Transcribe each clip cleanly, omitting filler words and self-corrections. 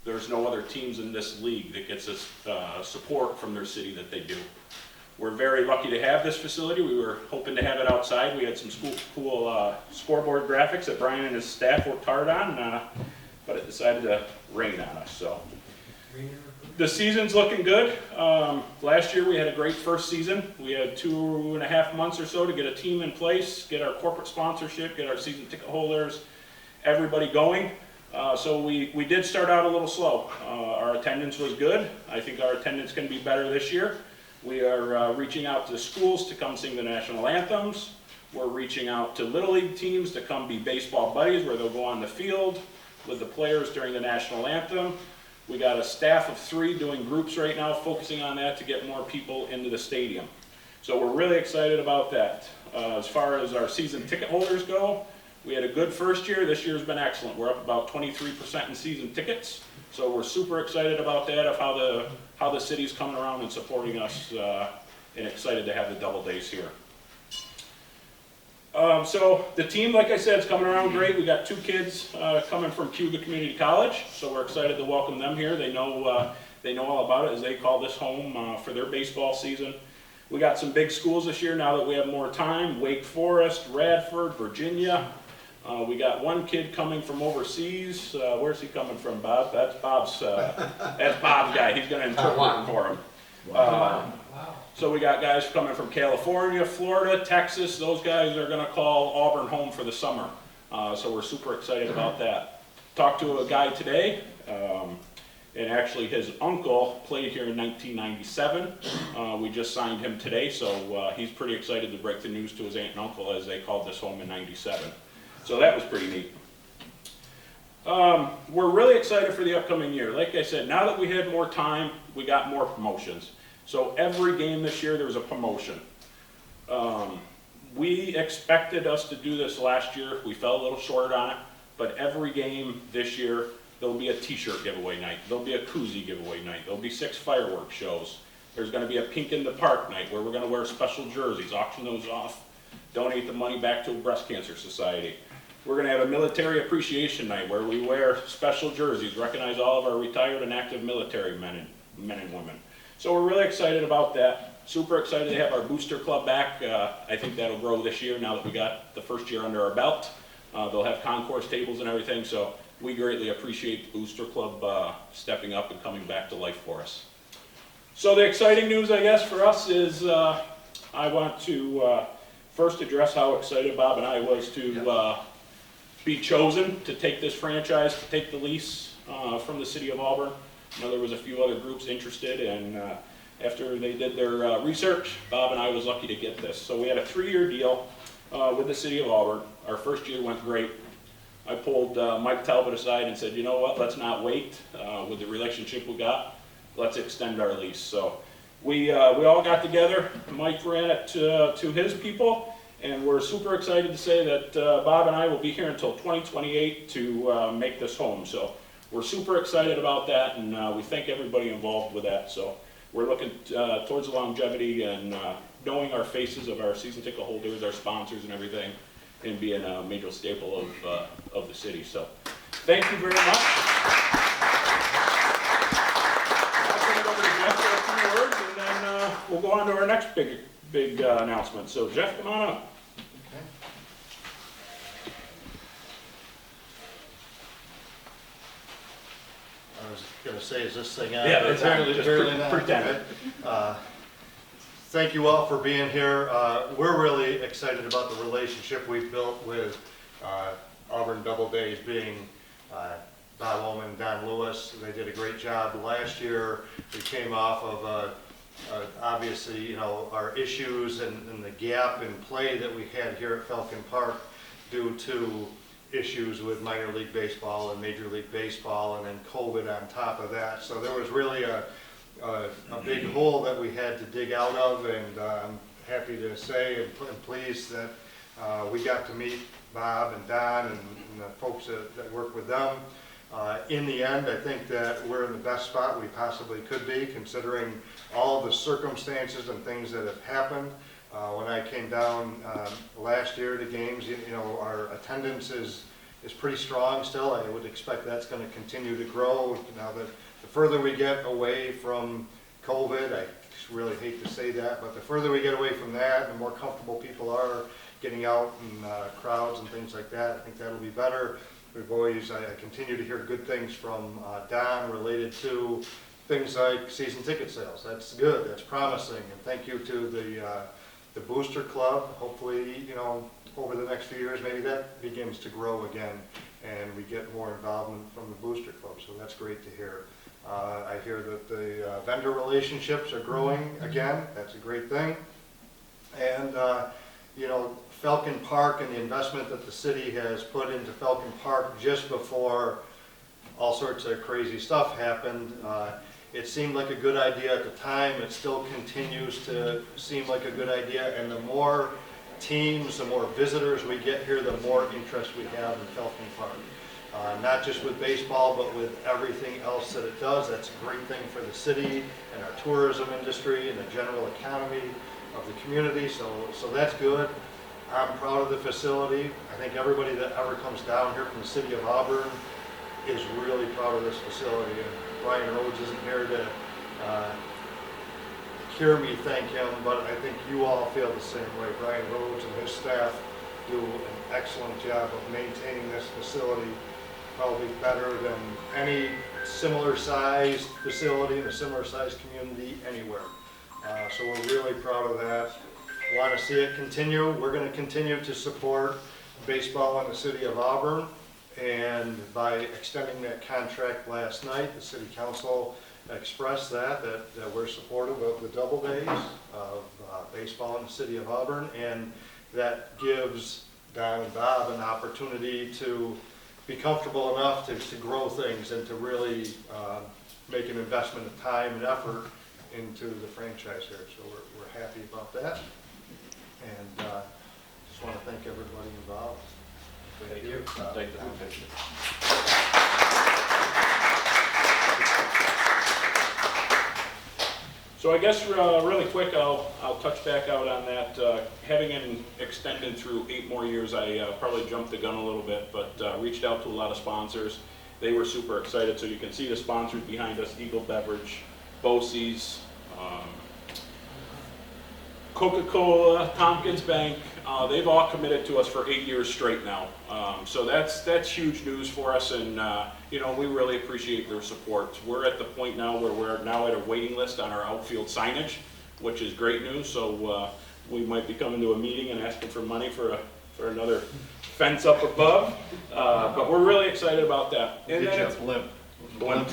There's no other teams in this league that gets this support from their city that they do. We're very lucky to have this facility. We were hoping to have it outside. We had some cool scoreboard graphics that Brian and his staff worked hard on, but it decided to rain on us. So the season's looking good. Last year we had a great first season. We had 2.5 months or so to get a team in place, get our corporate sponsorship, get our season ticket holders, everybody going. So we did start out a little slow. Our attendance was good. I think our attendance can be better this year. We are reaching out to schools to come sing the national anthems. We're reaching out to Little League teams to come be baseball buddies where they'll go on the field with the players during the national anthem. We got a staff of 3 doing groups right now, focusing on that to get more people into the stadium. So we're really excited about that. As far as our season ticket holders go, we had a good first year. This year's been excellent. We're up about 23% in season tickets. So we're super excited about that, of how the city's coming around and supporting us, and excited to have the Doubledays here. So the team, like I said, is coming around great. We got 2 kids coming from Cuba Community College, so we're excited to welcome them here. They know all about it, as they call this home for their baseball season. We got some big schools this year now that we have more time: Wake Forest, Radford, Virginia. We got 1 kid coming from overseas. Where's he coming from, Bob? That's Bob's guy. He's going to interpret for him. Wow. So we got guys coming from California, Florida, Texas. Those guys are going to call Auburn home for the summer. So we're super excited about that. Talked to a guy today, and actually his uncle played here in 1997. We just signed him today, so he's pretty excited to break the news to his aunt and uncle, as they called this home in '97. So that was pretty neat. We're really excited for the upcoming year. Like I said, now that we had more time, we got more promotions. So every game this year, there was a promotion. We expected us to do this last year. We fell a little short on it, but every game this year, there'll be a t-shirt giveaway night. There'll be a koozie giveaway night. There'll be 6 fireworks shows. There's gonna be a Pink in the Park night where we're gonna wear special jerseys, auction those off, donate the money back to a breast cancer society. We're going to have a military appreciation night where we wear special jerseys, recognize all of our retired and active military men and women. So we're really excited about that. Super excited to have our booster club back. I think that'll grow this year now that we got the first year under our belt. They'll have concourse tables and everything, so we greatly appreciate the booster club stepping up and coming back to life for us. So the exciting news, I guess, for us is I want to first address how excited Bob and I was to be chosen to take this franchise, to take the lease from the city of Auburn. I know there was a few other groups interested, and after they did their research, Bob and I was lucky to get this. So we had a 3-year deal with the city of Auburn. Our first year went great. I pulled Mike Talbot aside and said, you know what, let's not wait with the relationship we got. Let's extend our lease. So we all got together. Mike ran it to his people. And we're super excited to say that Bob and I will be here until 2028 to make this home. So we're super excited about that, and we thank everybody involved with that. So we're looking towards the longevity and knowing our faces of our season ticket holders, our sponsors and everything, and being a major staple of the city. So thank you very much. I'll turn it over to Jeff for a few words, and then we'll go on to our next big announcement. So Jeff, come on up. Okay. I was going to say, is this thing on? Yeah, that's apparently just pretend. Thank you all for being here. We're really excited about the relationship we've built with Auburn Doubledays, being Bob Ullman, Don Lewis. They did a great job last year. We came off of obviously, you know, our issues and the gap in play that we had here at Falcon Park due to issues with minor league baseball and major league baseball, and then COVID on top of that. So there was really a big hole that we had to dig out of, and I'm happy to say and pleased that we got to meet Bob and Don and the folks that work with them. In the end, I think that we're in the best spot we possibly could be, considering all of the circumstances and things that have happened. When I came down last year to games, you know, our attendance is is pretty strong still. I would expect that's going to continue to grow. Now that the further we get away from COVID, I really hate to say that, but the further we get away from that, the more comfortable people are getting out in crowds and things like that, I think that'll be better. I continue to hear good things from Don related to things like season ticket sales. That's good, that's promising, and thank you to the Booster Club. Hopefully, you know, over the next few years, maybe that begins to grow again, and we get more involvement from the Booster Club, so that's great to hear. I hear that the vendor relationships are growing again. That's a great thing. And, you know, Falcon Park and the investment that the city has put into Falcon Park just before all sorts of crazy stuff happened, it seemed like a good idea at the time. It still continues to seem like a good idea. And the more teams, the more visitors we get here, the more interest we have in Falcon Park. Not just with baseball, but with everything else that it does. That's a great thing for the city and our tourism industry and the general economy of the community, so that's good. I'm proud of the facility. I think everybody that ever comes down here from the city of Auburn is really proud of this facility. And Brian Rhodes isn't here to hear me thank him, but I think you all feel the same way. Brian Rhodes and his staff do an excellent job of maintaining this facility, probably better than any similar sized facility in a similar sized community anywhere. So we're really proud of that. Want to see it continue. We're going to continue to support baseball in the city of Auburn, and by extending that contract last night, the city council expressed that we're supportive of the Doubledays of baseball in the city of Auburn, and that gives Don and Bob an opportunity to be comfortable enough to grow things and to really make an investment of time and effort into the franchise here. So we're happy about that. And just want to thank everybody involved. Thank you. Thank you. So I guess really quick, I'll touch back out on that. Having it extended through 8 more years, I probably jumped the gun a little bit, but reached out to a lot of sponsors. They were super excited. So you can see the sponsors behind us: Eagle Beverage, Bosie's, Coca-Cola, Tompkins Bank. They've all committed to us for 8 years straight now. So that's huge news for us, and you know, we really appreciate their support. We're at the point now where we're now at a waiting list on our outfield signage, which is great news. So we might be coming to a meeting and asking for money for another fence up above. But we're really excited about that. And Get then you it's a blimp. blimp.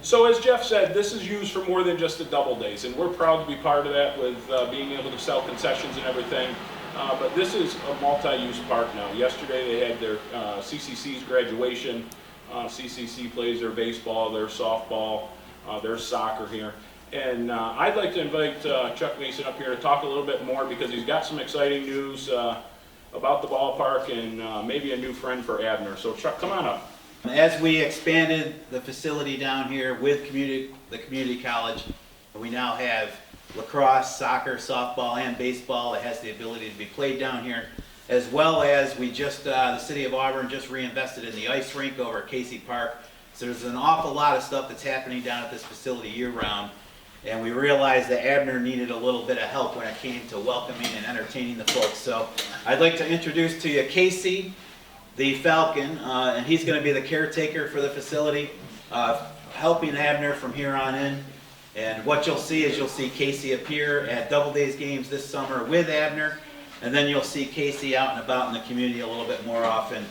So as Jeff said, this is used for more than just the Doubledays, and we're proud to be part of that with being able to sell concessions and everything. But this is a multi-use park now. Yesterday they had their CCC's graduation. CCC plays their baseball, their softball, their soccer here. And I'd like to invite Chuck Mason up here to talk a little bit more, because he's got some exciting news about the ballpark and maybe a new friend for Abner. So Chuck, come on up. As we expanded the facility down here with the community college, we now have lacrosse, soccer, softball, and baseball that has the ability to be played down here, as well as the city of Auburn just reinvested in the ice rink over at Casey Park. So there's an awful lot of stuff that's happening down at this facility year-round, and we realized that Abner needed a little bit of help when it came to welcoming and entertaining the folks. So I'd like to introduce to you Casey, the Falcon, and he's going to be the caretaker for the facility, helping Abner from here on in. And what you'll see is you'll see Casey appear at Doubledays games this summer with Abner, and then you'll see Casey out and about in the community a little bit more often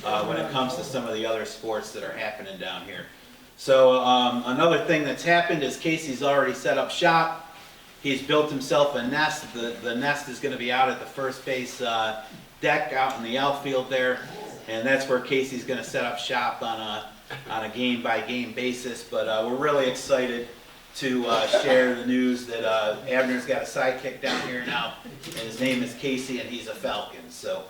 when it comes to some of the other sports that are happening down here. So another thing that's happened is Casey's already set up shop. He's built himself a nest. The nest is going to be out at the first base deck out in the outfield there. And that's where Casey's going to set up shop on a game-by-game basis. But we're really excited to share the news that Abner's got a sidekick down here now, and his name is Casey, and he's a Falcon. So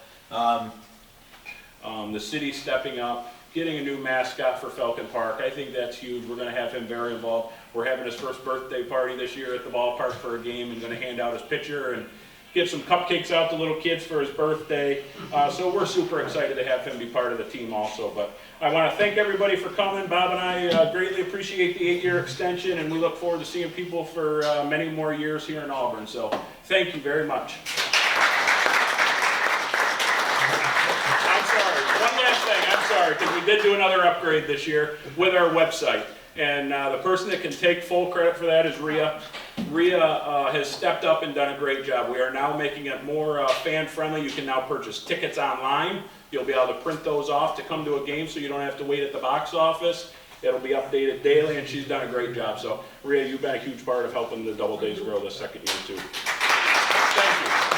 the city's stepping up, getting a new mascot for Falcon Park. I think that's huge. We're going to have him very involved. We're having his first birthday party this year at the ballpark for a game, and going to hand out his pitcher and give some cupcakes out to little kids for his birthday. So we're super excited to have him be part of the team also. But I want to thank everybody for coming. Bob and I greatly appreciate the 8-year extension, and we look forward to seeing people for many more years here in Auburn. So thank you very much. One last thing, I'm sorry, because we did do another upgrade this year with our website. And the person that can take full credit for that is Rhea. Rhea has stepped up and done a great job. We are now making it more fan-friendly. You can now purchase tickets online. You'll be able to print those off to come to a game so you don't have to wait at the box office. It'll be updated daily, and she's done a great job. So, Rhea, you've been a huge part of helping the Doubledays grow this second year, too. Thank you.